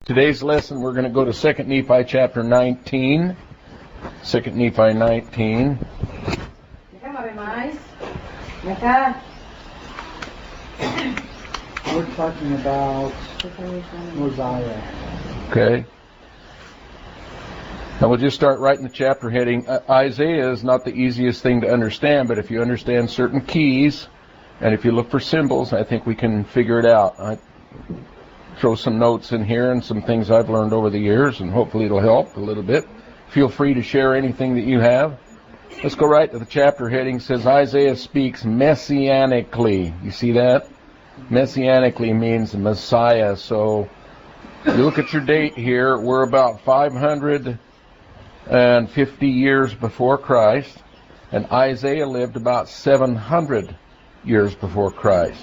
Today's lesson, we're going to go to 2 Nephi chapter 19. 2 Nephi 19. We're talking about Mosiah. Okay. Now we'll just start right in the chapter heading. Isaiah is not the easiest thing to understand, but if you understand certain keys, and if you look for symbols, I think we can figure it out. I throw some notes in here and some things I've learned over the years, and hopefully it'll help a little bit. Feel free to share anything that you have. Let's go right to the chapter heading. It says Isaiah speaks messianically. You see that? Messianically means Messiah. So you look at your date here. We're about 550 years before Christ, and Isaiah lived about 700 years before Christ.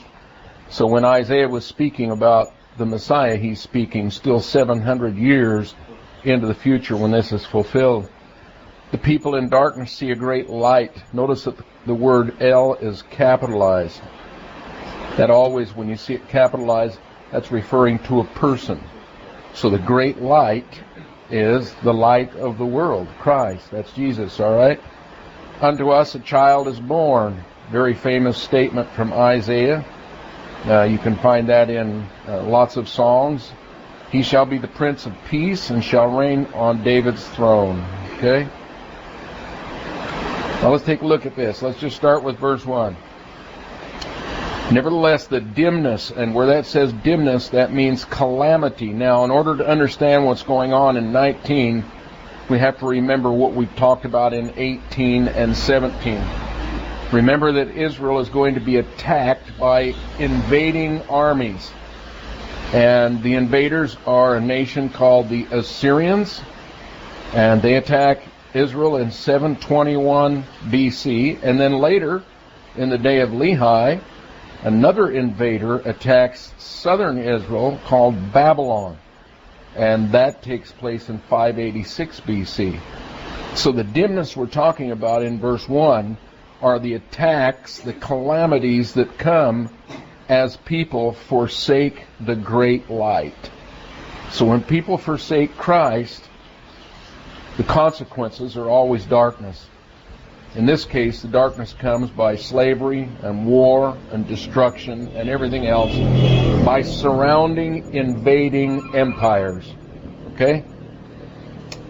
So when Isaiah was speaking about the Messiah, he's speaking still 700 years into the future when this is fulfilled. The people in darkness see a great light. Notice that the word L is capitalized. That always, when you see it capitalized, that's referring to a person. So the great light is the light of the world, Christ. That's Jesus, all right? Unto us a child is born. Very famous statement from Isaiah. You can find that in lots of songs. He shall be the Prince of Peace and shall reign on David's throne. Okay? Now let's take a look at this. Let's just start with verse 1. Nevertheless, the dimness, and where that says dimness, that means calamity. Now, in order to understand what's going on in 19, we have to remember what we've talked about in 18 and 17. Remember that Israel is going to be attacked by invading armies. And the invaders are a nation called the Assyrians. And they attack Israel in 721 BC. And then later, in the day of Lehi, another invader attacks southern Israel called Babylon. And that takes place in 586 BC. So the dimness we're talking about in verse 1 are the attacks, the calamities that come as people forsake the great light. So when people forsake Christ, the consequences are always darkness. In this case, the darkness comes by slavery and war and destruction and everything else, by surrounding, invading empires. Okay?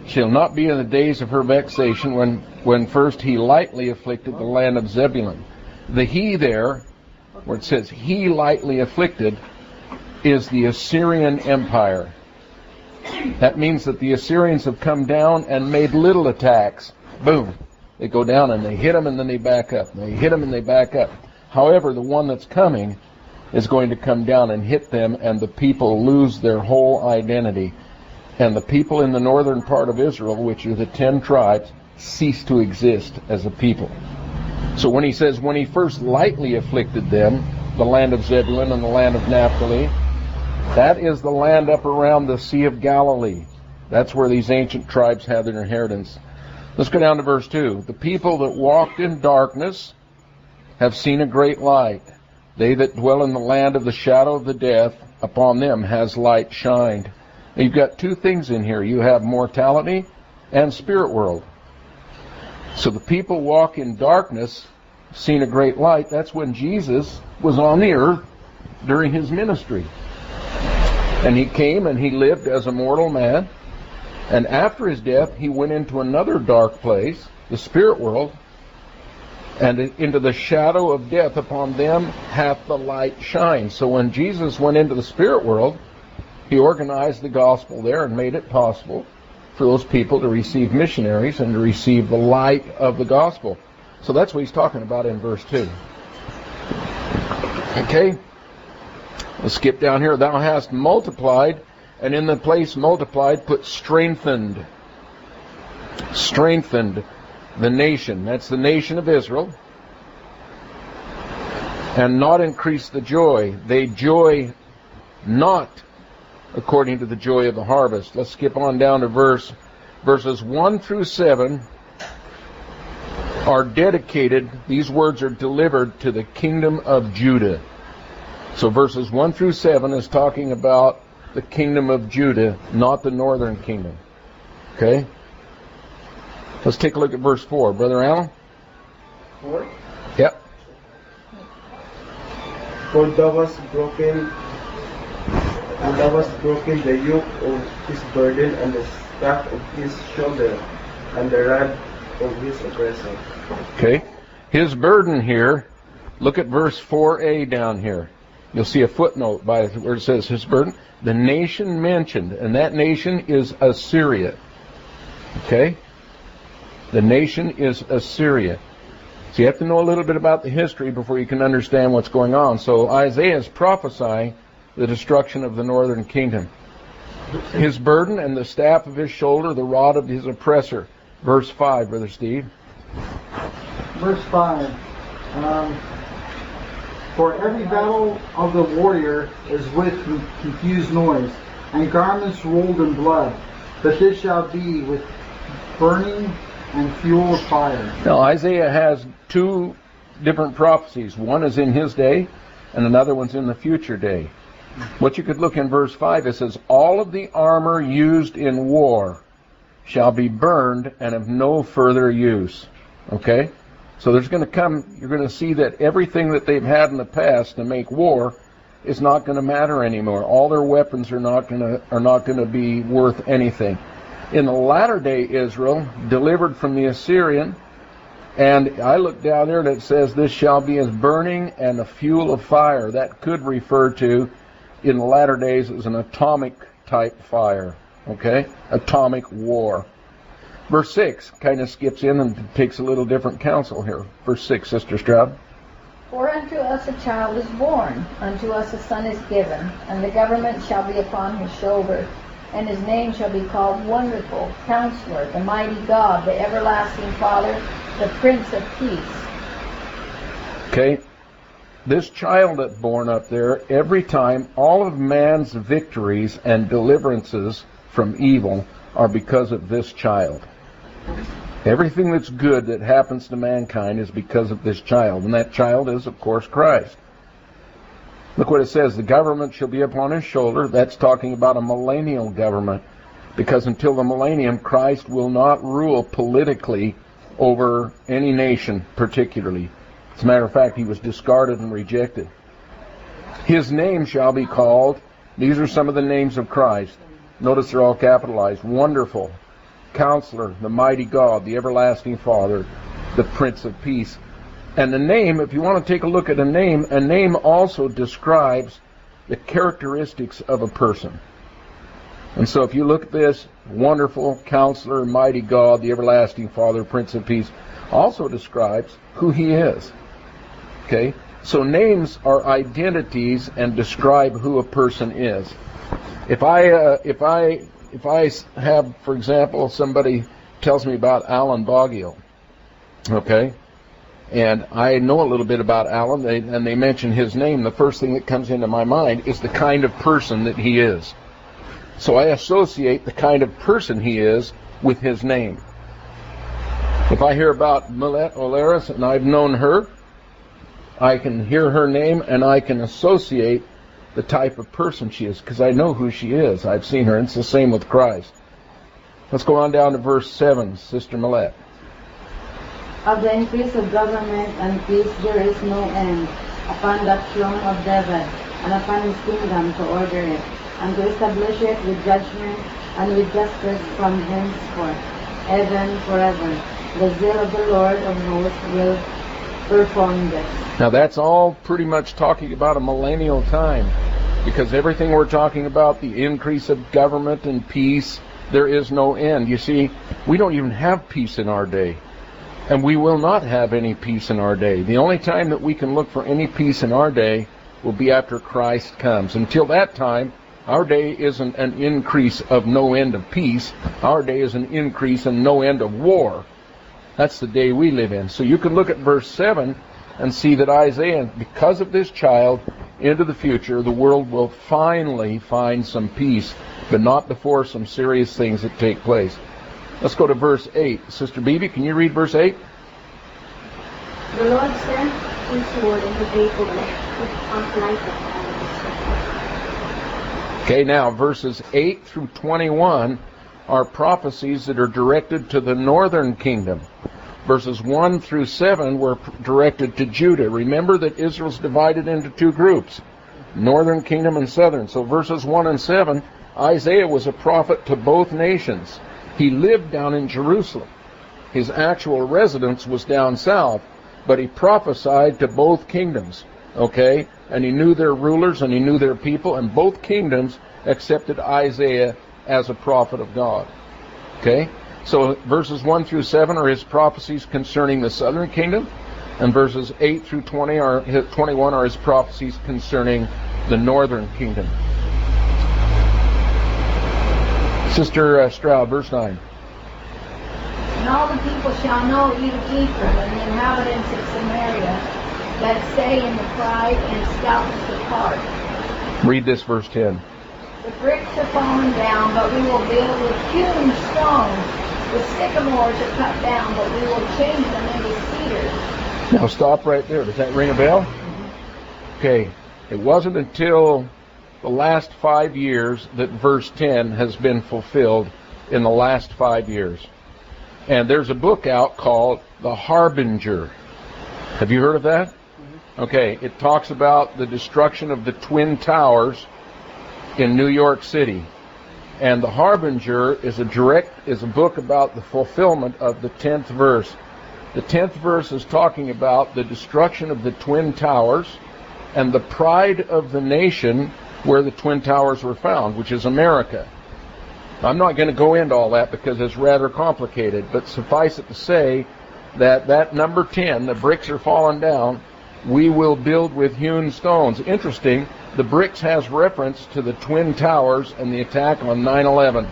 Shall not be in the days of her vexation when first he lightly afflicted the land of Zebulun. The he there, where it says he lightly afflicted, is the Assyrian Empire. That means that the Assyrians have come down and made little attacks. Boom. They go down and they hit them and then they back up. They hit them and they back up. However, the one that's coming is going to come down and hit them, and the people lose their whole identity. And the people in the northern part of Israel, which are the 10 tribes, cease to exist as a people. So when he says, when he first lightly afflicted them, the land of Zebulun and the land of Naphtali, that is the land up around the Sea of Galilee. That's where these ancient tribes had their inheritance. Let's go down to verse 2. The people that walked in darkness have seen a great light. They that dwell in the land of the shadow of the death, upon them has light shined. Now, you've got two things in here. You have mortality and spirit world. So the people walk in darkness, seen a great light. That's when Jesus was on the earth during his ministry. And he came and he lived as a mortal man. And after his death, he went into another dark place, the spirit world, and into the shadow of death. Upon them hath the light shined. So when Jesus went into the spirit world, he organized the gospel there and made it possible for those people to receive missionaries and to receive the light of the gospel. So that's what he's talking about in verse 2. Okay? Let's skip down here. Thou hast multiplied, and in the place multiplied put strengthened. Strengthened the nation. That's the nation of Israel. And not increased the joy. They joy not according to the joy of the harvest. Let's skip on down to verses 1 through 7 are dedicated, these words are delivered to the kingdom of Judah. So verses 1 through 7 is talking about the kingdom of Judah, not the northern kingdom. Okay? Let's take a look at verse 4. Brother Allen? 4. Yep. For thou hast broken the yoke of his burden and the staff of his shoulder and the rod of his oppressor. Okay. His burden here, look at verse 4a down here. You'll see a footnote by where it says his burden. The nation mentioned, and that nation is Assyria. Okay? The nation is Assyria. So you have to know a little bit about the history before you can understand what's going on. So Isaiah is prophesying the destruction of the northern kingdom. His burden and the staff of his shoulder, the rod of his oppressor. Verse 5, Brother Steve. Verse 5. For every battle of the warrior is with confused noise, and garments rolled in blood. But this shall be with burning and fuel of fire. Now Isaiah has two different prophecies. One is in his day, and another one's in the future day. What you could look in verse 5, it says, all of the armor used in war shall be burned and of no further use. Okay? So there's going to come, you're going to see that everything that they've had in the past to make war is not going to matter anymore. All their weapons are not going to be worth anything. In the latter day Israel, delivered from the Assyrian, and I look down there and it says, this shall be as burning and a fuel of fire. That could refer to, in the latter days, as an atomic type fire. Okay? Atomic war. Verse 6 kind of skips in and takes a little different counsel here. Verse 6, Sister Stroud. For unto us a child is born, unto us a son is given, and the government shall be upon his shoulder, and his name shall be called Wonderful, Counselor, the Mighty God, the Everlasting Father, the Prince of Peace. Okay, this child that's born up there, every time, all of man's victories and deliverances from evil are because of this child. Everything that's good that happens to mankind is because of this child, and that child is, of course, Christ. Look what it says, the government shall be upon his shoulder. That's talking about a millennial government, because until the millennium, Christ will not rule politically over any nation particularly. As a matter of fact, he was discarded and rejected. His name shall be called, these are some of the names of Christ. Notice they're all capitalized. Wonderful, Counselor, the Mighty God, the Everlasting Father, the Prince of Peace. And the name, if you want to take a look at a name also describes the characteristics of a person. And so if you look at this, Wonderful, Counselor, Mighty God, the Everlasting Father, Prince of Peace, also describes who he is. Okay? So names are identities and describe who a person is. If I have, for example, somebody tells me about Alan Boggiel, okay, and I know a little bit about Alan, and they mention his name, the first thing that comes into my mind is the kind of person that he is. So I associate the kind of person he is with his name. If I hear about Millette Olaris and I've known her, I can hear her name and I can associate the type of person she is, because I know who she is. I've seen her, and it's the same with Christ. Let's go on down to verse 7, Sister Millette. Of the increase of government and peace there is no end, upon that throne of David, and upon his kingdom to order it, and to establish it with judgment and with justice from henceforth, even forever. The zeal of the Lord of hosts will perform this. Now that's all pretty much talking about a millennial time, because everything we're talking about, the increase of government and peace, there is no end. You see, we don't even have peace in our day, and we will not have any peace in our day. The only time that we can look for any peace in our day will be after Christ comes. Until that time, our day isn't an increase of no end of peace. Our day is an increase and no end of war. That's the day we live in. So you can look at verse 7 and see that Isaiah, because of this child, into the future, the world will finally find some peace, but not before some serious things that take place. Let's go to verse 8. Sister Beebe, can you read verse 8? The Lord sent his word into Jacob with light of Okay, now verses 8 through 21 are prophecies that are directed to the northern kingdom. Verses 1 through 7 were directed to Judah. Remember that Israel's divided into two groups, northern kingdom and southern. So verses 1 and 7, Isaiah was a prophet to both nations. He lived down in Jerusalem. His actual residence was down south, but he prophesied to both kingdoms, okay? And he knew their rulers and he knew their people, and both kingdoms accepted Isaiah as a prophet of God, okay? So verses 1 through 7 are his prophecies concerning the southern kingdom, and verses 8 through 21 are his prophecies concerning the northern kingdom. Sister Stroud, verse 9. And all the people shall know even Ephraim and the inhabitants of Samaria, that say in the pride and stoutness of heart. Read this, verse 10. The bricks are fallen down, but we will build with hewn stones. The sycamores are cut down, but we will change them into cedars. Now stop right there. Does that ring a bell? Okay. It wasn't until the last 5 years that verse 10 has been fulfilled in the last 5 years. And there's a book out called The Harbinger. Have you heard of that? Okay. It talks about the destruction of the Twin Towers in New York City. And The Harbinger is a book about the fulfillment of the 10th verse. The 10th verse is talking about the destruction of the Twin Towers and the pride of the nation where the Twin Towers were found, which is America. I'm not going to go into all that because it's rather complicated, but suffice it to say that number 10, the bricks are falling down, we will build with hewn stones. Interesting, the bricks has reference to the Twin Towers and the attack on 9/11.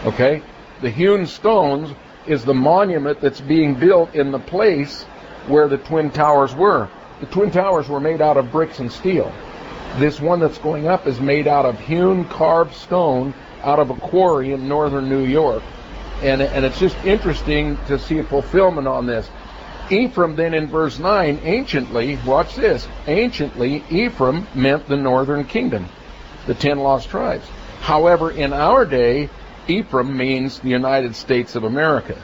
Okay? The hewn stones is the monument that's being built in the place where the Twin Towers were. The Twin Towers were made out of bricks and steel. This one that's going up is made out of hewn, carved stone out of a quarry in northern New York. And it's just interesting to see a fulfillment on this. Ephraim then in verse 9, anciently, watch this, anciently Ephraim meant the northern kingdom, the 10 lost tribes. However, in our day, Ephraim means the United States of America.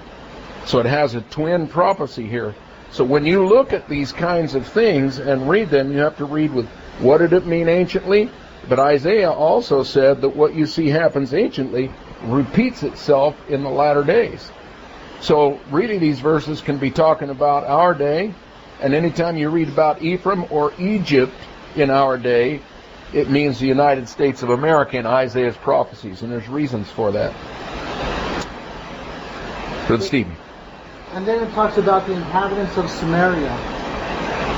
So it has a twin prophecy here. So when you look at these kinds of things and read them, you have to read with what did it mean anciently? But Isaiah also said that what you see happens anciently repeats itself in the latter days. So reading these verses can be talking about our day, and anytime you read about Ephraim or Egypt in our day, it means the United States of America in Isaiah's prophecies, and there's reasons for that. Good, Stephen. And then it talks about the inhabitants of Samaria,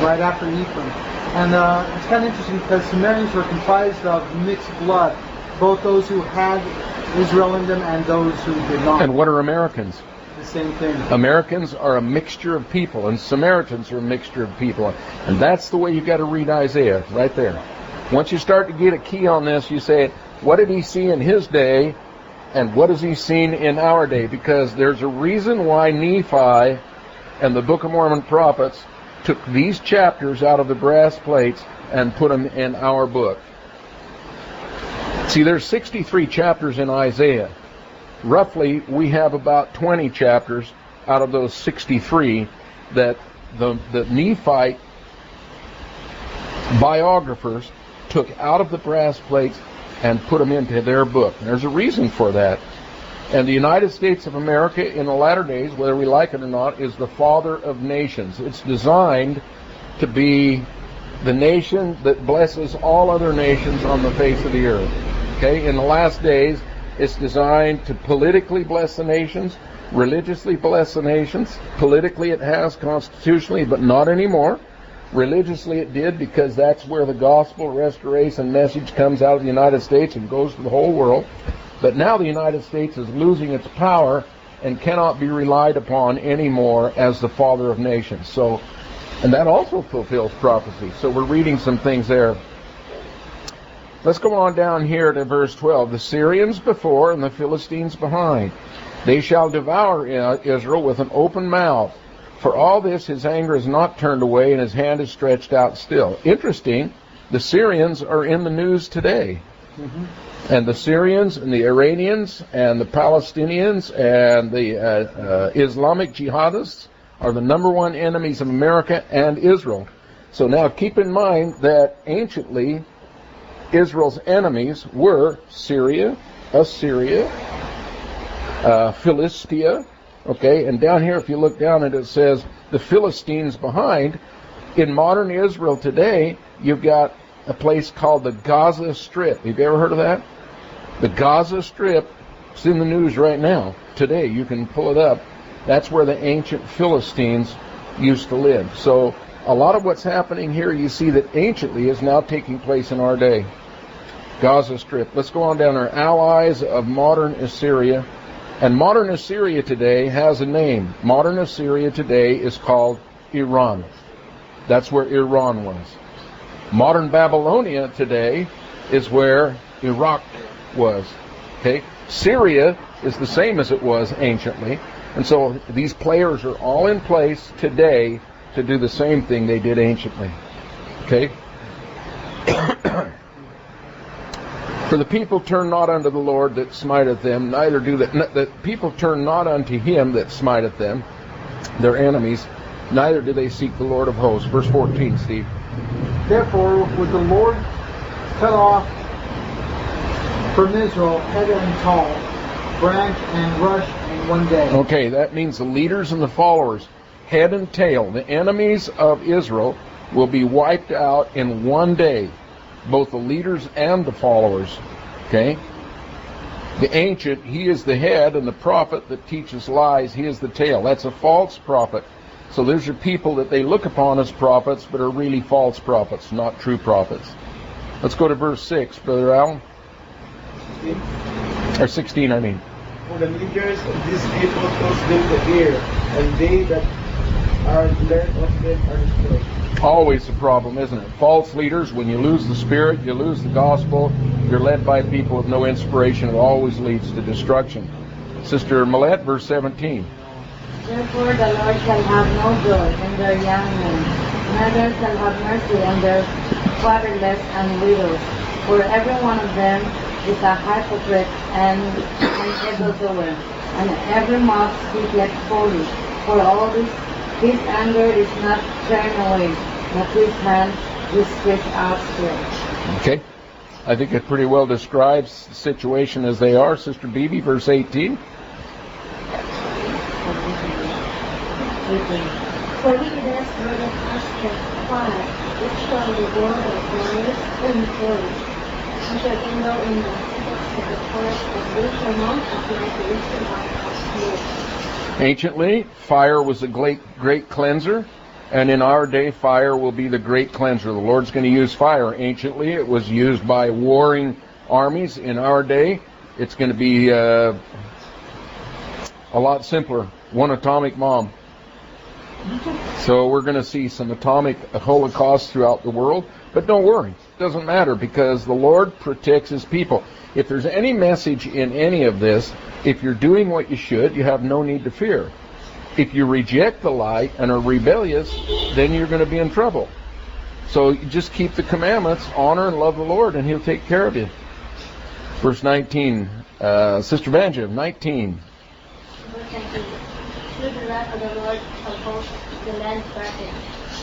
right after Ephraim. And it's kind of interesting because Samaritans were comprised of mixed blood, both those who had Israel in them and those who did not. And what are Americans? The same thing. Americans are a mixture of people, and Samaritans are a mixture of people. And that's the way you've got to read Isaiah, right there. Once you start to get a key on this, you say, what did he see in his day, and what has he seen in our day? Because there's a reason why Nephi and the Book of Mormon prophets took these chapters out of the brass plates and put them in our book. See, there's 63 chapters in Isaiah. Roughly, we have about 20 chapters out of those 63 that the Nephite biographers took out of the brass plates and put them into their book. And there's a reason for that. And the United States of America in the latter days, whether we like it or not, is the father of nations. It's designed to be the nation that blesses all other nations on the face of the earth. Okay? In the last days, it's designed to politically bless the nations, religiously bless the nations. Politically it has, constitutionally, but not anymore. Religiously it did, because that's where the gospel restoration message comes out of the United States and goes to the whole world. But now the United States is losing its power and cannot be relied upon anymore as the father of nations. So, and that also fulfills prophecy. So we're reading some things there. Let's go on down here to verse 12. The Syrians before and the Philistines behind. They shall devour Israel with an open mouth. For all this his anger is not turned away and his hand is stretched out still. Interesting, the Syrians are in the news today. And the Syrians and the Iranians and the Palestinians and the Islamic jihadists are the number one enemies of America and Israel. So now keep in mind that anciently Israel's enemies were Syria, Assyria, Philistia, okay, and down here if you look down and it says the Philistines behind. In modern Israel today, you've got a place called the Gaza Strip. Have you ever heard of that? The Gaza Strip, it's in the news right now, today, you can pull it up. That's where the ancient Philistines used to live. So a lot of what's happening here, you see that anciently is now taking place in our day. Gaza Strip. Let's go on down there. Allies of modern Assyria. And modern Assyria today has a name. Modern Assyria today is called Iran. That's where Iran was. Modern Babylonia today is where Iraq was. Okay? Syria is the same as it was anciently. And so these players are all in place today to do the same thing they did anciently. Okay? For the people turn not unto the Lord that smiteth them, neither do the people turn not unto him that smiteth them, their enemies, neither do they seek the Lord of hosts. Verse 14, Steve. Therefore would the Lord cut off from Israel head and tall, branch and rush in one day. Okay, that means the leaders and the followers, head and tail, the enemies of Israel will be wiped out in one day. Both the leaders and the followers. Okay? The ancient, he is the head, and the prophet that teaches lies, he is the tail. That's a false prophet. So those are people that they look upon as prophets, but are really false prophets, not true prophets. Let's go to verse 6, Brother Al. Or 16, I mean. For the leaders of these people cause them to hear, and they that are learned of them are destroyed. Always a problem, isn't it? False leaders, when you lose the Spirit, you lose the gospel, you're led by people with no inspiration, it always leads to destruction. Sister Millette, verse 17. Therefore the Lord shall have no joy in their young men, neither shall have mercy on their fatherless and widows. For every one of them is a hypocrite and an evildoer, and every mouth speaketh folly. For all this, his anger is not turned away, but his hand is stretched out still. Okay. I think it pretty well describes the situation as they are. Sister Beebe, verse 18. For he has driven us to fire, which shall reward of liars and foolish, and shall kindle in the thickets of the forest, but they shall not apply to wisdom of us. Anciently, fire was a great cleanser, and in our day, fire will be the great cleanser. The Lord's going to use fire. Anciently, it was used by warring armies. In our day, it's going to be a lot simpler. One atomic bomb. So we're going to see some atomic holocaust throughout the world. But don't worry. It doesn't matter because the Lord protects His people. If there's any message in any of this, if you're doing what you should, you have no need to fear. If you reject the light and are rebellious, then you're going to be in trouble. So you just keep the commandments, honor and love the Lord, and He'll take care of you. Verse 19, Sister Banjo, 19. Verse 19. Should the wrath of the Lord of hosts the land threaten,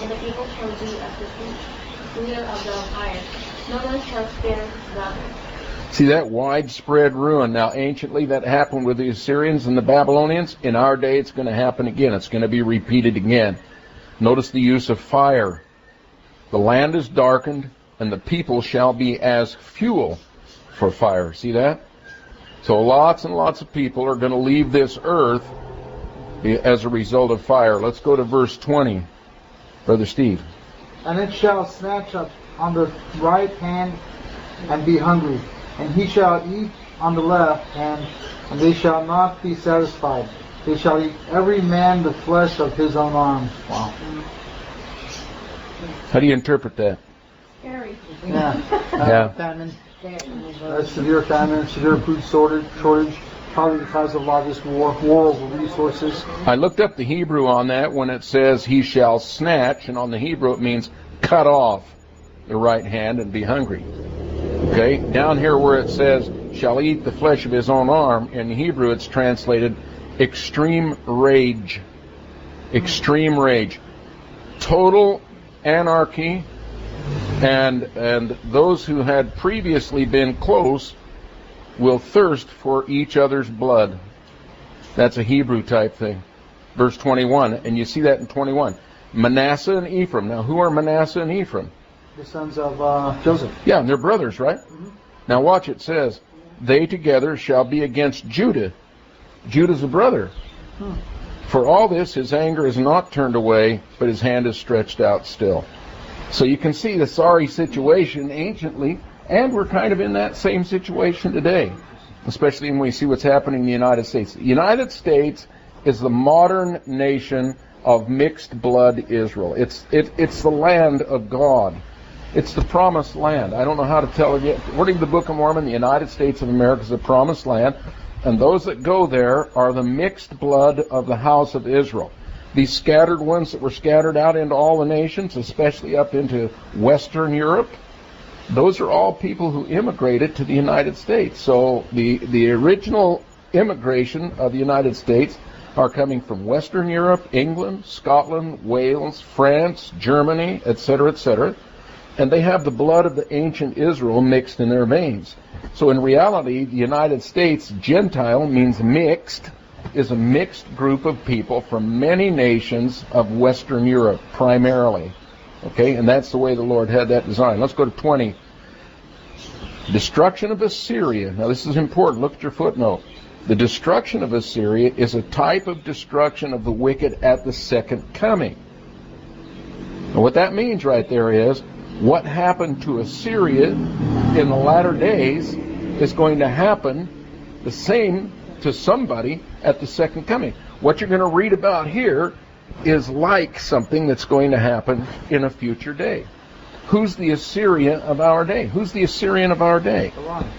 and the people shall be as the wheel of the fire. No one shall spare his brother. See that widespread ruin. Now, anciently, that happened with the Assyrians and the Babylonians. In our day, it's going to happen again. It's going to be repeated again. Notice the use of fire. The land is darkened, and the people shall be as fuel for fire. See that? So lots and lots of people are going to leave this earth as a result of fire. Let's go to verse 20. Brother Steve. And it shall snatch up on the right hand and be hungry. And he shall eat on the left hand, and they shall not be satisfied. They shall eat every man the flesh of his own arms. Wow. How do you interpret that? Scary. Yeah. Famine. Severe famine, severe food shortage, probably because of a lot of this war over resources. I looked up the Hebrew on that when it says he shall snatch, and on the Hebrew it means cut off the right hand and be hungry. Okay, down here where it says, shall eat the flesh of his own arm, in Hebrew it's translated extreme rage. Extreme rage. Total anarchy, and those who had previously been close will thirst for each other's blood. That's a Hebrew type thing. Verse 21, and you see that in 21. Manasseh and Ephraim. Now, who are Manasseh and Ephraim? The sons of Joseph. Yeah, and they're brothers, right? Now watch, it says, they together shall be against Judah. Judah's a brother. For all this, his anger is not turned away, but his hand is stretched out still. So you can see the sorry situation anciently, and we're kind of in that same situation today, especially when we see what's happening in the United States. The United States is the modern nation of mixed blood Israel. It's the land of God. It's the promised land. I don't know how to tell you. According to the Book of Mormon, the United States of America is the promised land, and those that go there are the mixed blood of the house of Israel. These scattered ones that were scattered out into all the nations, especially up into Western Europe, those are all people who immigrated to the United States. So the original immigration of the United States are coming from Western Europe, England, Scotland, Wales, France, Germany, etc., etc., and they have the blood of the ancient Israel mixed in their veins. So in reality, the United States, Gentile means mixed, is a mixed group of people from many nations of Western Europe, primarily. Okay, and that's the way the Lord had that design. Let's go to 20. Destruction of Assyria. Now this is important. Look at your footnote. The destruction of Assyria is a type of destruction of the wicked at the second coming. And what that means right there is, what happened to Assyria in the latter days is going to happen the same to somebody at the second coming. What you're going to read about here is like something that's going to happen in a future day. Who's the Assyrian of our day? Who's the Assyrian of our day? Iran.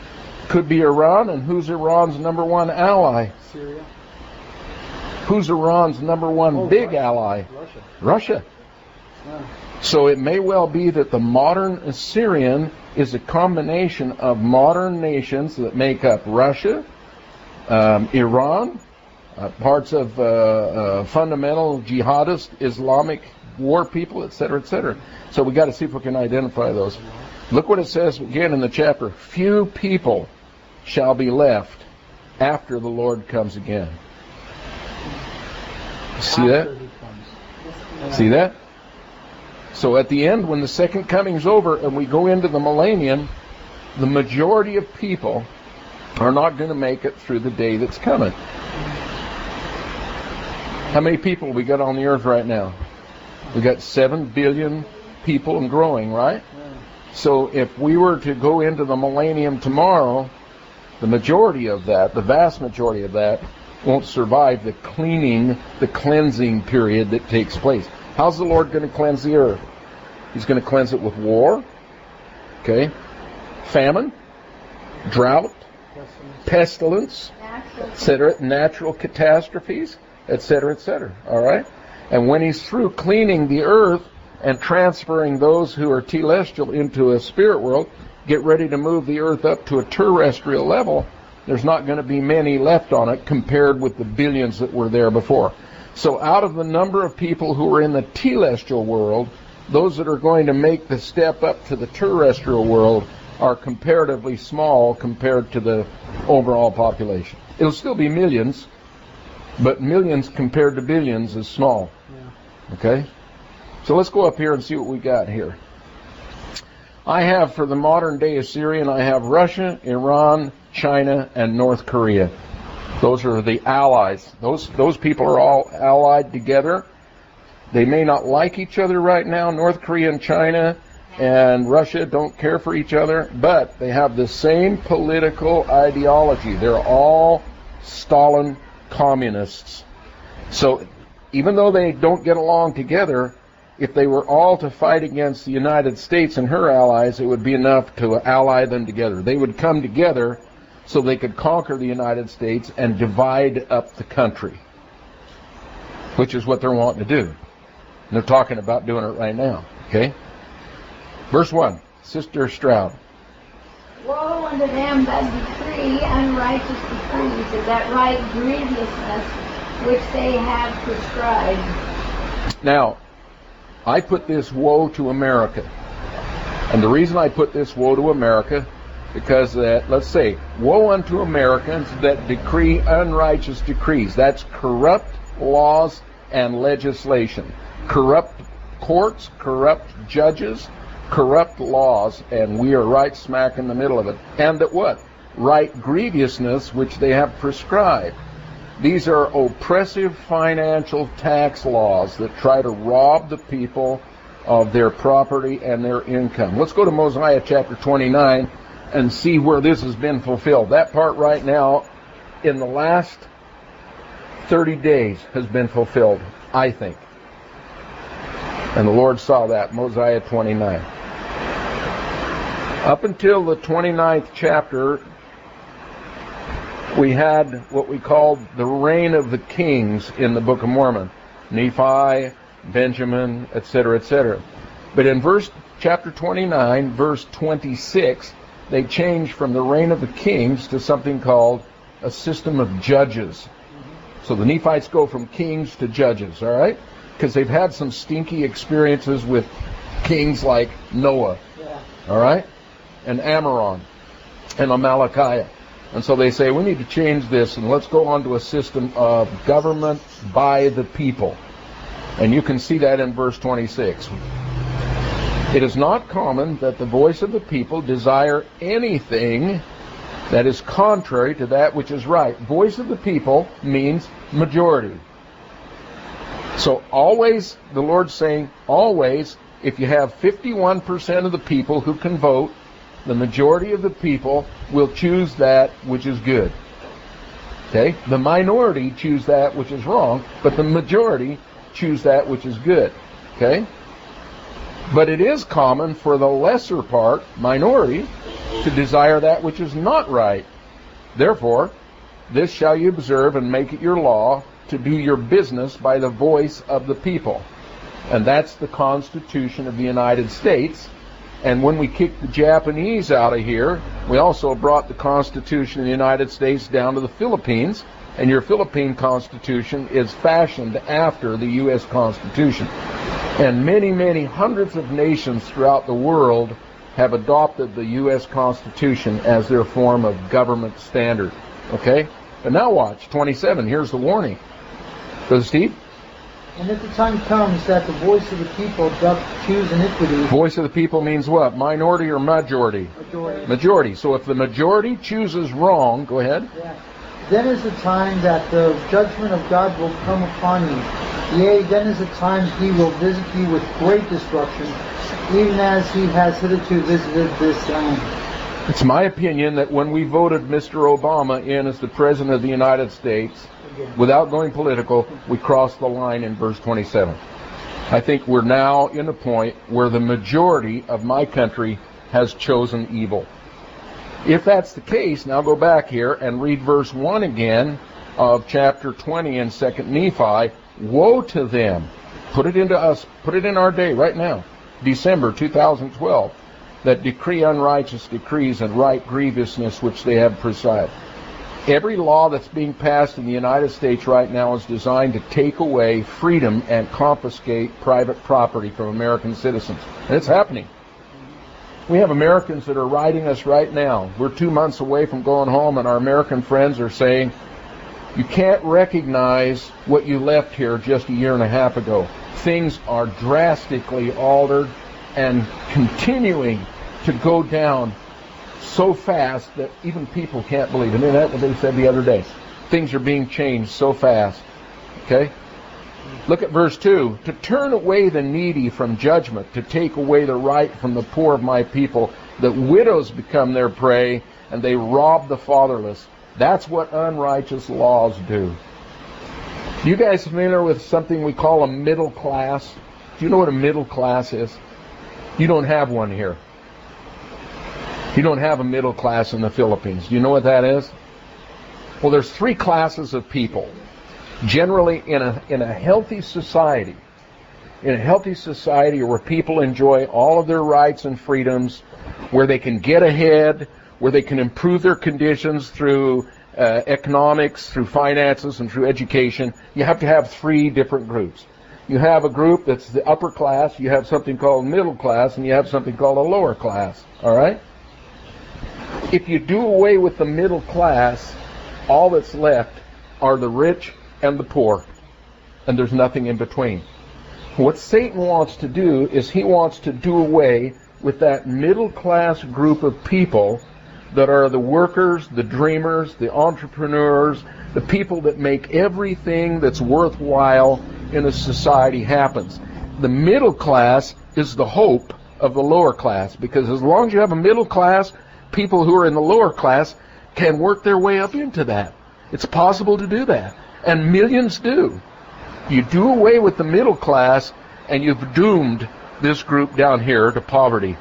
Could be Iran, and who's Iran's number one ally? Syria. Who's Iran's number one big ally? Russia. Russia. Yeah. So it may well be that the modern Assyrian is a combination of modern nations that make up Russia, Iran, parts of fundamental jihadist Islamic war people, etc., etc. So we got to see if we can identify those. Look what it says again in the chapter. Few people shall be left after the Lord comes again. See that? After he comes. See that? So at the end, when the second coming is over and we go into the millennium, the majority of people are not going to make it through the day that's coming. How many people we got on the earth right now? We got 7 billion people and growing, right? So if we were to go into the millennium tomorrow, the majority of that, the vast majority of that, won't survive the cleansing period that takes place. How's the Lord going to cleanse the earth? He's going to cleanse it with war, okay, famine, drought, pestilence, etc., natural catastrophes, etc., etc. All right? And when he's through cleaning the earth and transferring those who are telestial into a spirit world, get ready to move the earth up to a terrestrial level, there's not going to be many left on it compared with the billions that were there before. So out of the number of people who are in the telestial world, those that are going to make the step up to the terrestrial world are comparatively small compared to the overall population. It'll still be millions, but millions compared to billions is small. Okay? So let's go up here and see what we got here. I have, for the modern day Assyrian, I have Russia, Iran, China, and North Korea. Those are the allies. Those people are all allied together. They may not like each other right now. North Korea and China and Russia don't care for each other, but they have the same political ideology. They're all Stalin communists. So even though they don't get along together, if they were all to fight against the United States and her allies, it would be enough to ally them together. They would come together so they could conquer the United States and divide up the country, which is what they're wanting to do. And they're talking about doing it right now. Okay? Verse 1, Sister Stroud. Woe unto them that decree unrighteous decrees, and that write grievousness which they have prescribed. Now, I put this woe to America. And the reason I put this woe to America, because that, let's say, woe unto Americans that decree unrighteous decrees. That's corrupt laws and legislation. Corrupt courts, corrupt judges, corrupt laws, and we are right smack in the middle of it. And that what? Right grievousness which they have prescribed. These are oppressive financial tax laws that try to rob the people of their property and their income. Let's go to Mosiah chapter 29 and see where this has been fulfilled. That part right now, in the last 30 days, has been fulfilled, I think. And the Lord saw that, Mosiah 29. Up until the 29th chapter, we had what we called the reign of the kings in the Book of Mormon. Nephi, Benjamin, etc., etc. But in chapter 29, verse 26, they changed from the reign of the kings to something called a system of judges. So the Nephites go from kings to judges, all right? Because they've had some stinky experiences with kings like Noah, all right? And Ammoron and Amalickiah. And so they say, we need to change this, and let's go on to a system of government by the people. And you can see that in verse 26. It is not common that the voice of the people desire anything that is contrary to that which is right. Voice of the people means majority. So always, the Lord's saying, always, if you have 51% of the people who can vote, the majority of the people will choose that which is good. Okay? The minority choose that which is wrong, but the majority choose that which is good. Okay? But it is common for the lesser part, minority, to desire that which is not right. Therefore, this shall you observe and make it your law to do your business by the voice of the people. And that's the Constitution of the United States. And when we kicked the Japanese out of here, we also brought the Constitution of the United States down to the Philippines, and your Philippine Constitution is fashioned after the U.S. Constitution. And many, many hundreds of nations throughout the world have adopted the U.S. Constitution as their form of government standard. Okay? But now watch, 27, here's the warning. Brother Steve? And if the time comes that the voice of the people doth choose iniquity. Voice of the people means what? Minority or majority? Majority. Majority. So if the majority chooses wrong, go ahead. Yeah. Then is the time that the judgment of God will come upon you. Yea, then is the time he will visit you with great destruction, even as he has hitherto visited this land. It's my opinion that when we voted Mr. Obama in as the President of the United States, without going political, we crossed the line in verse 27. I think we're now in a point where the majority of my country has chosen evil. If that's the case, now go back here and read verse 1 again of chapter 20 in 2 Nephi. Woe to them. Put it into us, put it in our day right now, December 2012, that decree unrighteous decrees and write grievousness which they have prescribed. Every law that's being passed in the United States right now is designed to take away freedom and confiscate private property from American citizens. And it's happening. We have Americans that are writing us right now. We're 2 months away from going home, and our American friends are saying, you can't recognize what you left here just a year and a half ago. Things are drastically altered and continuing to go down so fast that even people can't believe it. Isn't that what they said the other day? Things are being changed so fast. Okay? Look at verse 2. To turn away the needy from judgment, to take away the right from the poor of my people, that widows become their prey, and they rob the fatherless. That's what unrighteous laws do. You guys familiar with something we call a middle class? Do you know what a middle class is? You don't have one here. You don't have a middle class in the Philippines. Do you know what that is? Well, there's 3 classes of people. Generally, in a healthy society, where people enjoy all of their rights and freedoms, where they can get ahead, where they can improve their conditions through economics, through finances, and through education, you have to have three different groups. You have a group that's the upper class, you have something called middle class, and you have something called a lower class. All right? If you do away with the middle class, all that's left are the rich and the poor, and there's nothing in between. What Satan wants to do is he wants to do away with that middle class group of people that are the workers, the dreamers, the entrepreneurs, the people that make everything that's worthwhile in a society happens. The middle class is the hope of the lower class, because as long as you have a middle class, people who are in the lower class can work their way up into that. It's possible to do that, and millions do. You do away with the middle class, and you've doomed this group down here to poverty.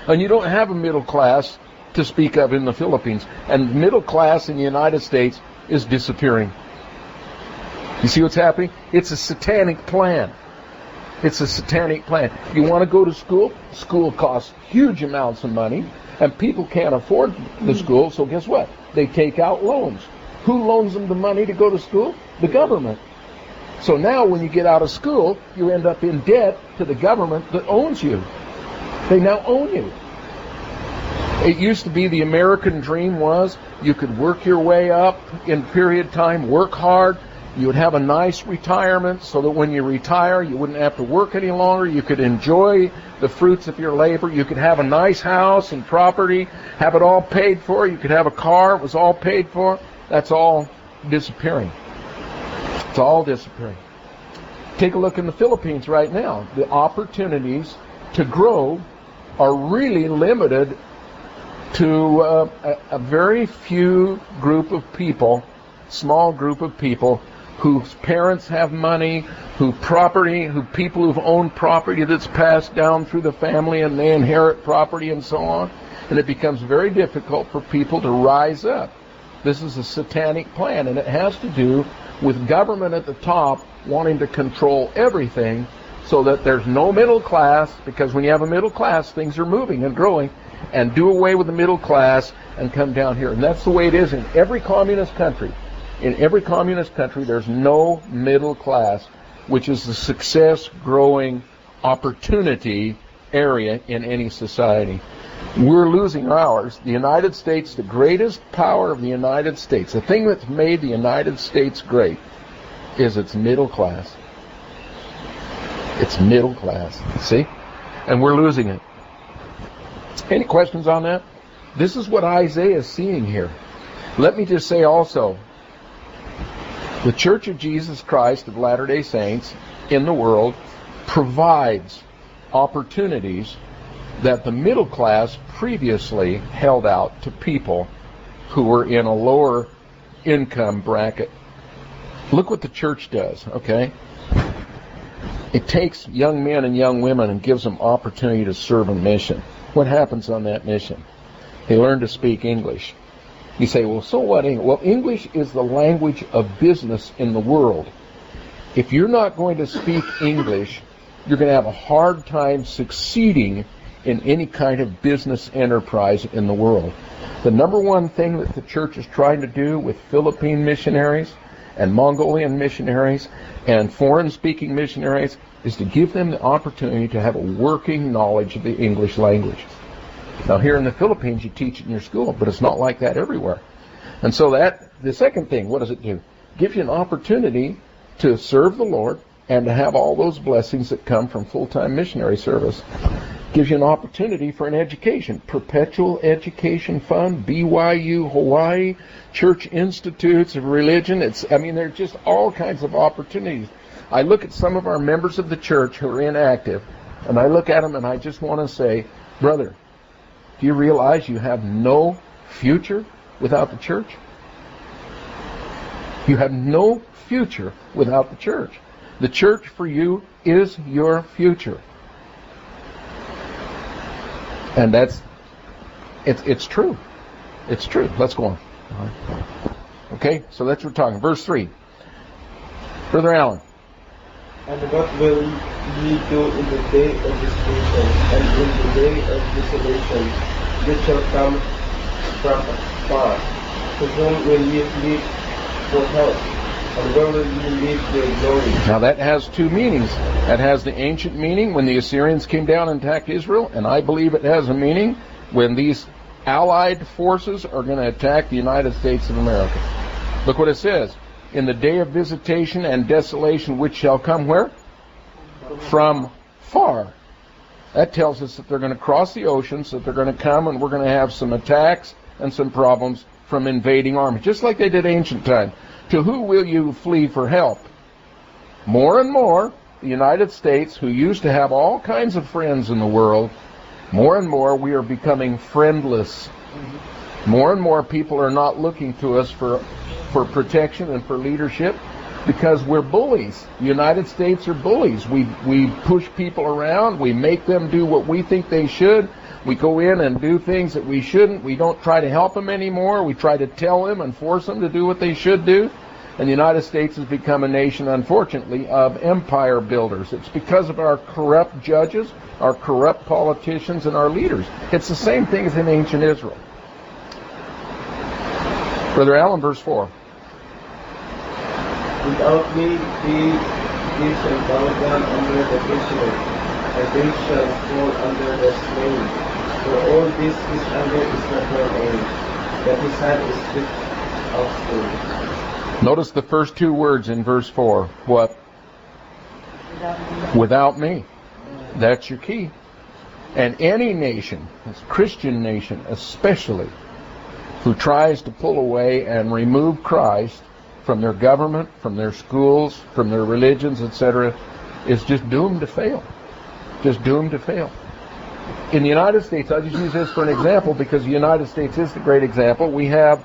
And you don't have a middle class to speak of in the Philippines. And the middle class in the United States is disappearing. You see what's happening? It's a satanic plan. It's a satanic plan. You want to go to school? School costs huge amounts of money, and people can't afford the school, so guess what? They take out loans. Who loans them the money to go to school? The government. So now when you get out of school, you end up in debt to the government that owns you. They now own you. It used to be the American dream was you could work your way up in period time, work hard, you would have a nice retirement so that when you retire you wouldn't have to work any longer, you could enjoy the fruits of your labor, you could have a nice house and property, have it all paid for, you could have a car, it was all paid for. That's all disappearing. It's all disappearing. Take a look in the Philippines right now. The opportunities to grow are really limited to a very few group of people, small group of people whose parents have money, who people who've owned property that's passed down through the family and they inherit property and so on. And it becomes very difficult for people to rise up. This is a satanic plan, and it has to do with government at the top wanting to control everything so that there's no middle class, because when you have a middle class, things are moving and growing, and do away with the middle class and come down here. And that's the way it is in every communist country. In every communist country, there's no middle class, which is the success, growing, opportunity area in any society. We're losing ours. The United States, the greatest power of the United States, the thing that's made the United States great is its middle class. It's middle class. See? And we're losing it. Any questions on that? This is what Isaiah is seeing here. Let me just say also, the Church of Jesus Christ of Latter-day Saints in the world provides opportunities that the middle class previously held out to people who were in a lower income bracket. Look what the church does, okay? It takes young men and young women and gives them opportunity to serve a mission. What happens on that mission? They learn to speak English. You say, well, so what English? Well, English is the language of business in the world. If you're not going to speak English, you're going to have a hard time succeeding in any kind of business enterprise in the world. The number one thing that the church is trying to do with Philippine missionaries and Mongolian missionaries and foreign-speaking missionaries is to give them the opportunity to have a working knowledge of the English language. Now here in the Philippines you teach it in your school, but it's not like that everywhere. And so the second thing, what does it do? Gives you an opportunity to serve the Lord and to have all those blessings that come from full-time missionary service. Gives you an opportunity for an education. Perpetual Education Fund, BYU, Hawaii, Church Institutes of Religion. There's just all kinds of opportunities. I look at some of our members of the church who are inactive, and I look at them and I just want to say, brother, do you realize you have no future without the church? You have no future without the church. The church for you is your future. And it's true. It's true. Let's go on. Okay, so that's what we're talking. Verse 3. Brother Allen. And what will ye do in the day of destruction, and in the day of desolation, that shall come from afar. To whom will ye flee for help? And where will ye leave your glory? Now that has two meanings. That has the ancient meaning when the Assyrians came down and attacked Israel, and I believe it has a meaning when these allied forces are going to attack the United States of America. Look what it says. In the day of visitation and desolation which shall come where? From far. That tells us that they're going to cross the oceans, that they're going to come, and we're going to have some attacks and some problems from invading armies, just like they did ancient time. To who will you flee for help? More and more, the United States, who used to have all kinds of friends in the world, more and more we are becoming friendless. More and more people are not looking to us for protection and for leadership because we're bullies. The United States are bullies. We push people around. We make them do what we think they should. We go in and do things that we shouldn't. We don't try to help them anymore. We try to tell them and force them to do what they should do. And the United States has become a nation, unfortunately, of empire builders. It's because of our corrupt judges, our corrupt politicians, and our leaders. It's the same thing as in ancient Israel. Brother Allen, verse 4. Without me they shall bow down under the pestilence, and they shall fall under the slain. For all this is under is not your aim, that his hand is stretched out still. Notice the first two words in verse 4. What? Without me. That's your key. And any nation, a Christian nation especially, who tries to pull away and remove Christ from their government, from their schools, from their religions, etc., is just doomed to fail. Just doomed to fail. In the United States, I'll just use this for an example because the United States is the great example. We have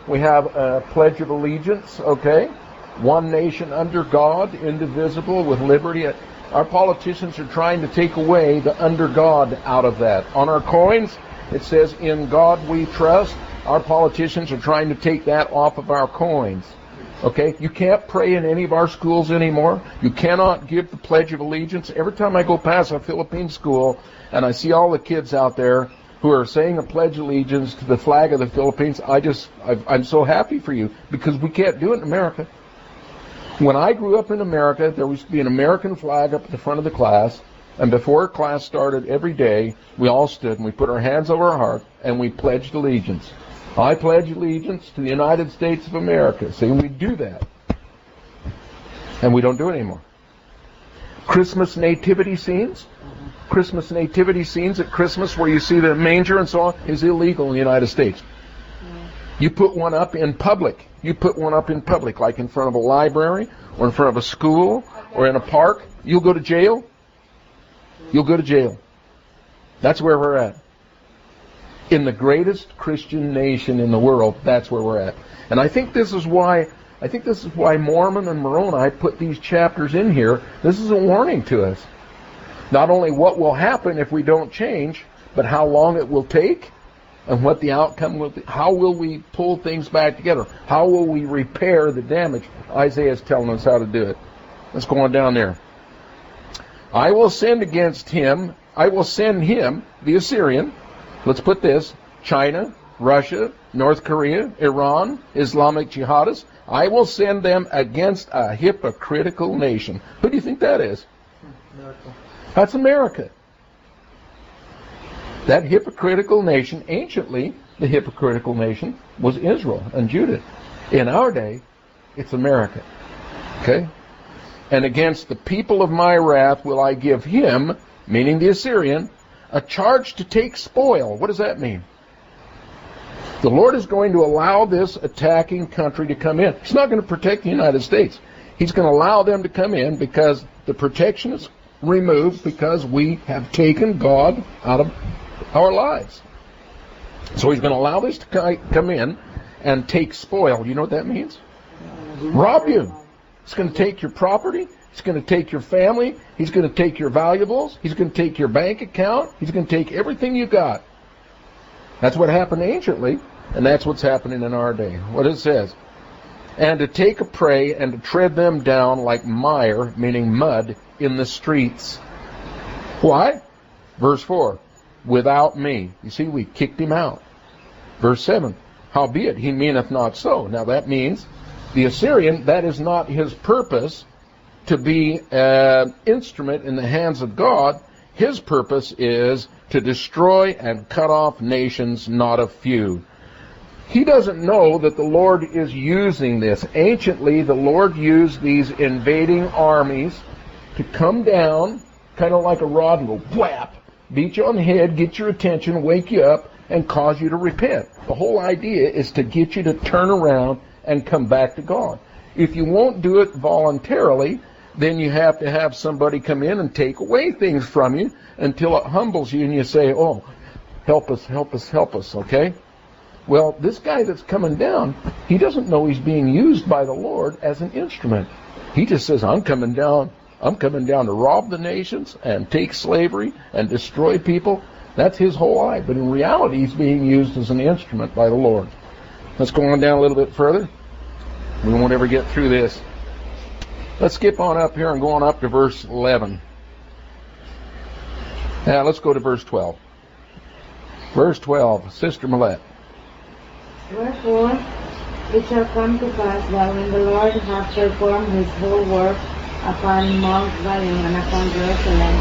a Pledge of Allegiance, okay? One nation under God, indivisible, with liberty. Our politicians are trying to take away the under God out of that. On our coins, it says, "In God we trust." Our politicians are trying to take that off of our coins. Okay? You can't pray in any of our schools anymore. You cannot give the Pledge of Allegiance. Every time I go past a Philippine school and I see all the kids out there who are saying a Pledge of Allegiance to the flag of the Philippines, I'm so happy for you because we can't do it in America. When I grew up in America, there used to be an American flag up at the front of the class, and before class started every day, we all stood and we put our hands over our heart and we pledged allegiance. I pledge allegiance to the United States of America. See, we do that. And we don't do it anymore. Christmas nativity scenes. Christmas nativity scenes at Christmas where you see the manger and so on is illegal in the United States. You put one up in public. You put one up in public, like in front of a library or in front of a school or in a park. You'll go to jail. You'll go to jail. That's where we're at. In the greatest Christian nation in the world, that's where we're at. And I think this is why Mormon and Moroni put these chapters in here. This is a warning to us. Not only what will happen if we don't change, but how long it will take and what the outcome will be. How will we pull things back together? How will we repair the damage? Isaiah is telling us how to do it. Let's go on down there. I will send him, the Assyrian. Let's put this, China, Russia, North Korea, Iran, Islamic jihadists. I will send them against a hypocritical nation. Who do you think that is? America. That's America. That hypocritical nation, anciently, the hypocritical nation was Israel and Judah. In our day, it's America. Okay? And against the people of my wrath will I give him, meaning the Assyrian, a charge to take spoil. What does that mean? The Lord is going to allow this attacking country to come in. He's not going to protect the United States. He's going to allow them to come in because the protection is removed because we have taken God out of our lives. So he's going to allow this to come in and take spoil. You know what that means? Rob you. It's going to take your property. He's going to take your family. He's going to take your valuables. He's going to take your bank account. He's going to take everything you got. That's what happened anciently, and that's what's happening in our day. What it says. And to take a prey and to tread them down like mire, meaning mud, in the streets. Why? Verse 4. without me. You see, we kicked him out. Verse 7, howbeit he meaneth not so. Now that means the Assyrian, that is not his purpose to be an instrument in the hands of God. His purpose is to destroy and cut off nations, not a few. He doesn't know that the Lord is using this. Anciently, the Lord used these invading armies to come down, kind of like a rod, and go whap, beat you on the head, get your attention, wake you up, and cause you to repent. The whole idea is to get you to turn around and come back to God. If you won't do it voluntarily, then you have to have somebody come in and take away things from you until it humbles you and you say, oh, help us, help us, help us, okay? Well, this guy that's coming down, he doesn't know he's being used by the Lord as an instrument. He just says, I'm coming down to rob the nations and take slavery and destroy people. That's his whole life. But in reality, he's being used as an instrument by the Lord. Let's go on down a little bit further. We won't ever get through this. Let's skip on up here and go on up to verse 11. Now, let's go to verse 12. Verse 12, Sister Millette. Wherefore it shall come to pass that when the Lord hath performed his whole work upon Mount Zion and upon Jerusalem,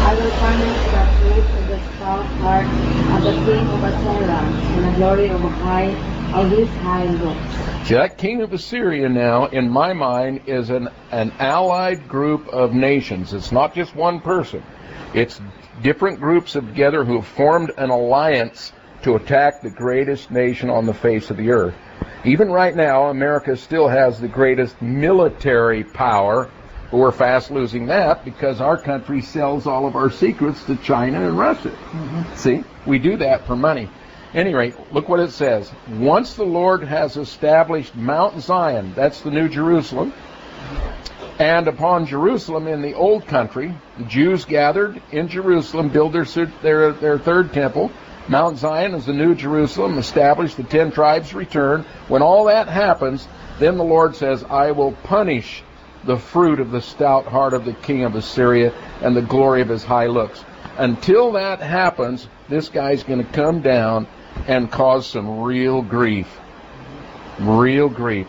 I will punish the fruit of the stout heart of the king of Assyria, and the glory of his high looks. See, that king of Assyria now, in my mind, is an allied group of nations. It's not just one person. It's different groups together who have formed an alliance to attack the greatest nation on the face of the earth. Even right now, America still has the greatest military power, but we're fast losing that because our country sells all of our secrets to China and Russia. Mm-hmm. See, we do that for money. At any rate, look what it says. Once the Lord has established Mount Zion, that's the New Jerusalem, and upon Jerusalem in the old country, the Jews gathered in Jerusalem, build their third temple. Mount Zion is the New Jerusalem, established, the 10 tribes return. When all that happens, then the Lord says, I will punish the fruit of the stout heart of the king of Assyria and the glory of his high looks. Until that happens, this guy's going to come down and cause some real grief. Real grief.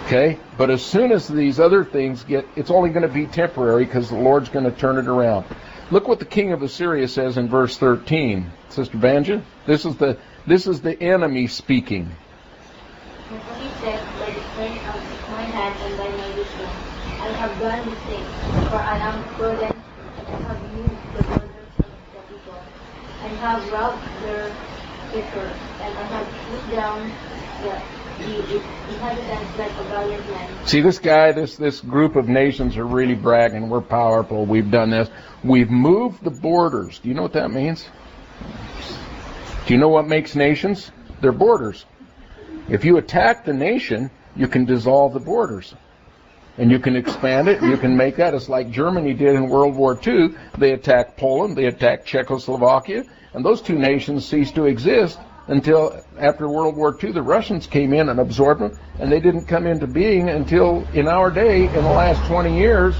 Okay? But as soon as these other things it's only going to be temporary because the Lord's going to turn it around. Look what the king of Assyria says in verse 13. Sister Banja, this is the enemy speaking. And so he said, by the strength of my hand and by my wisdom, I have done these things, for I am prudent, and I have moved the borders of the people, and have robbed their treasure, and I have put down the inhabitants like a valiant man. See, this guy, this group of nations are really bragging. We're powerful. We've done this. We've moved the borders. Do you know what that means? Do you know what makes nations? They're borders. If you attack the nation, you can dissolve the borders. And you can expand it, you can make that. It's like Germany did in World War II. They attacked Poland, they attacked Czechoslovakia, and those two nations ceased to exist until after World War II, the Russians came in and absorbed them, and they didn't come into being until in our day, in the last 20 years,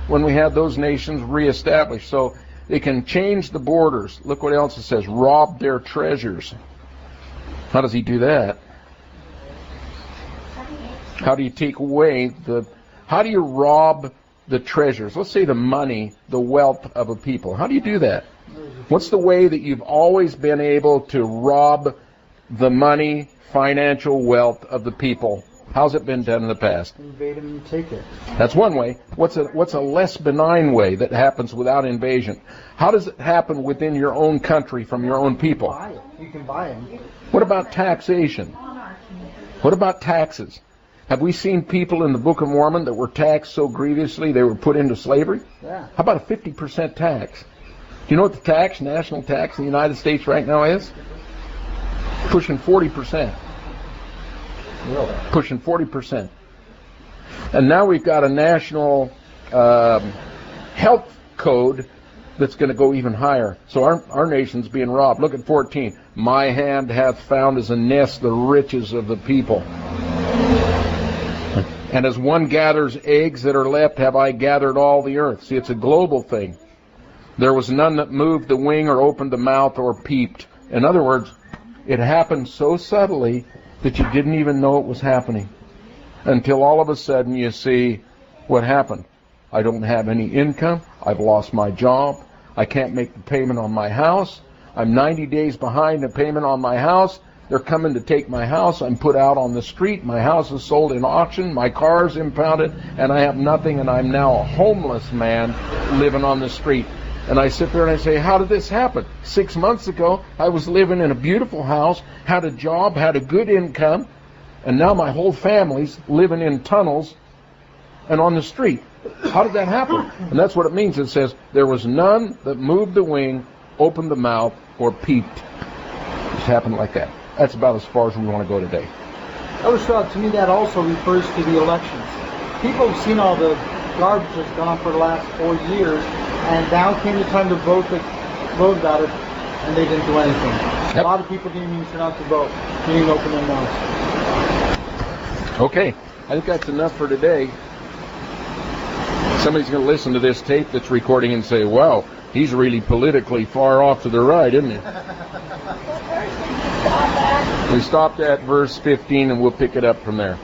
when we had those nations reestablished. So they can change the borders. Look what else it says, rob their treasures. How does he do that? How do you take away how do you rob the treasures? Let's say the money, the wealth of a people. How do you do that? What's the way that you've always been able to rob the money, financial wealth of the people? How's it been done in the past? Invade them and take it. That's one way. What's a less benign way that happens without invasion? How does it happen within your own country from your own people? Buy it. You can buy them. What about taxation? What about taxes? Have we seen people in the Book of Mormon that were taxed so grievously they were put into slavery? Yeah. How about a 50% tax? Do you know what the national tax in the United States right now is? Pushing 40%. Really? Pushing 40%. And now we've got a national health code that's going to go even higher. So our nation's being robbed. Look at 14. My hand hath found as a nest the riches of the people. And as one gathers eggs that are left, have I gathered all the earth. See, it's a global thing. There was none that moved the wing or opened the mouth or peeped. In other words, it happened so subtly that you didn't even know it was happening. Until all of a sudden you see what happened. I don't have any income. I've lost my job. I can't make the payment on my house. I'm 90 days behind the payment on my house. They're coming to take my house. I'm put out on the street. My house is sold in auction. My car's impounded, and I have nothing, and I'm now a homeless man living on the street. And I sit there and I say, how did this happen? 6 months ago, I was living in a beautiful house, had a job, had a good income, and now my whole family's living in tunnels and on the street. How did that happen? And that's what it means. It says, there was none that moved the wing, opened the mouth, or peeped. It just happened like that. That's about as far as we want to go today. I was thought, to me, that also refers to the elections. People have seen all the garbage that's gone for the last 4 years, and now came the time to vote about it, and they didn't do anything. Yep. A lot of people didn't even turn out to vote. They didn't open their mouths. Okay, I think that's enough for today. Somebody's going to listen to this tape that's recording and say, wow, he's really politically far off to the right, isn't he? We stopped at verse 15, and we'll pick it up from there.